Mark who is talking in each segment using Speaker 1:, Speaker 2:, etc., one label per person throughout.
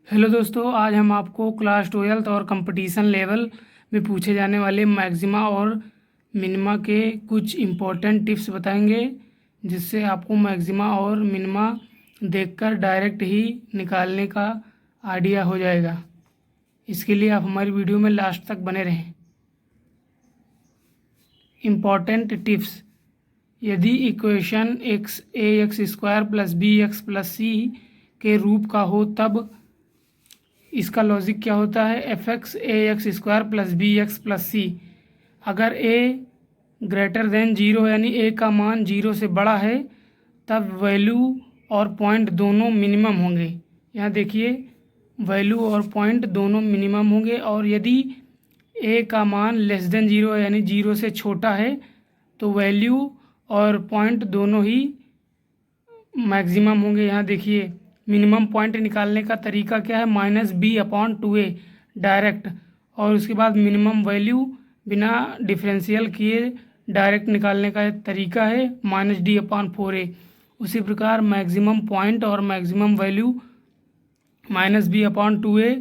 Speaker 1: Hello दोस्तों, आज हम आपको क्लास 12th और कंपटीशन लेवल में पूछे जाने वाले मैक्सिमा और मिनिमा के कुछ इम्पोर्टेंट टिप्स बताएंगे, जिससे आपको मैक्सिमा और मिनिमा देखकर डायरेक्ट ही निकालने का आइडिया हो जाएगा। इसके लिए आप हमारी वीडियो में लास्ट तक बने रहें। इम्पॉर्टेंट टिप्स: यदि इक्वेशन ax² + bx + c के रूप का हो तब इसका लॉजिक क्या होता है? fx ax² + bx + c। अगर a > 0 यानी a का मान 0 से बड़ा है तब वैल्यू और पॉइंट दोनों मिनिमम होंगे। यहाँ देखिए, वैल्यू और पॉइंट दोनों मिनिमम होंगे। और यदि a का मान <0 यानी 0 से छोटा है तो वैल्यू और पॉइंट दोनों ही मैक्सिमम होंगे। यहाँ देखिए, मिनिमम पॉइंट निकालने का तरीका क्या है? -b/2a डायरेक्ट, और उसके बाद मिनिमम वैल्यू बिना डिफरेंशियल किए डायरेक्ट निकालने का तरीका है -d/4a। उसी प्रकार मैक्सिमम पॉइंट और मैक्सिमम वैल्यू -b/2a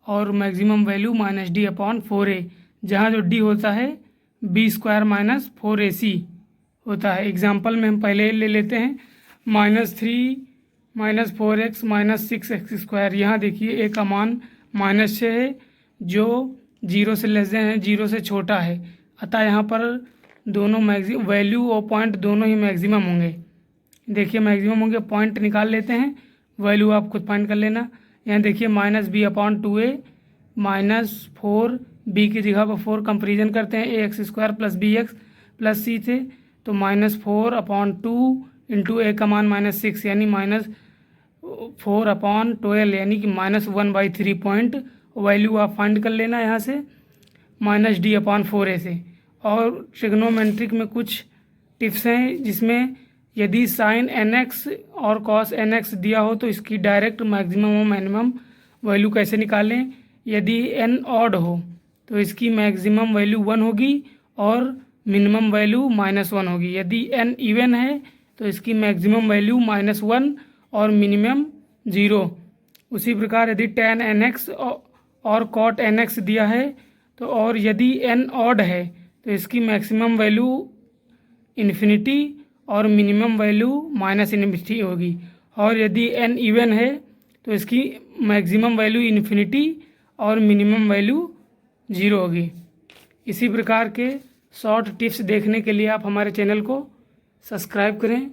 Speaker 1: और मैक्सिमम वैल्यू -d/4a, जहाँ जो d होता है b² - 4ac होता है। एग्जाम्पल में हम पहले ले लेते हैं -3 - 4x - 6x²। यहाँ देखिए a का मान -6 है, जो 0 से (0 से छोटा है। अतः यहाँ पर दोनों वैल्यू और पॉइंट दोनों ही मैक्सिमम होंगे। देखिए, मैक्सिमम होंगे। पॉइंट निकाल लेते हैं, वैल्यू आप खुद फाइंड कर लेना। यहाँ देखिए -b/2a -4, b की जगह पर 4 कंपेरिजन करते हैं ax² + bx + c थे, तो -4/2 इंटू a का मान -6 यानी -4/12 यानी कि -1/3 पॉइंट वैल्यू आप फाइंड कर लेना यहाँ से -d/4a से। और ट्रिग्नोमेट्रिक में कुछ टिप्स हैं, जिसमें यदि sin nx और cos nx दिया हो तो इसकी डायरेक्ट मैक्सिमम और मिनिमम वैल्यू कैसे निकालें। यदि n ऑड हो तो इसकी मैक्सिमम वैल्यू 1 होगी और मिनिमम वैल्यू -1 होगी। यदि n इवन है तो इसकी मैक्सिमम वैल्यू -1 और मिनिमम 0। उसी प्रकार यदि tan nx और cot nx दिया है तो, और यदि n ऑड है तो इसकी मैक्सिमम वैल्यू इन्फिनिटी और मिनिमम वैल्यू -इन्फिनिटी होगी। और यदि n इवन है तो इसकी मैक्सिमम वैल्यू इन्फिनिटी और मिनिमम वैल्यू 0 होगी। इसी प्रकार के शॉर्ट टिप्स देखने के लिए आप हमारे चैनल को सब्सक्राइब करें।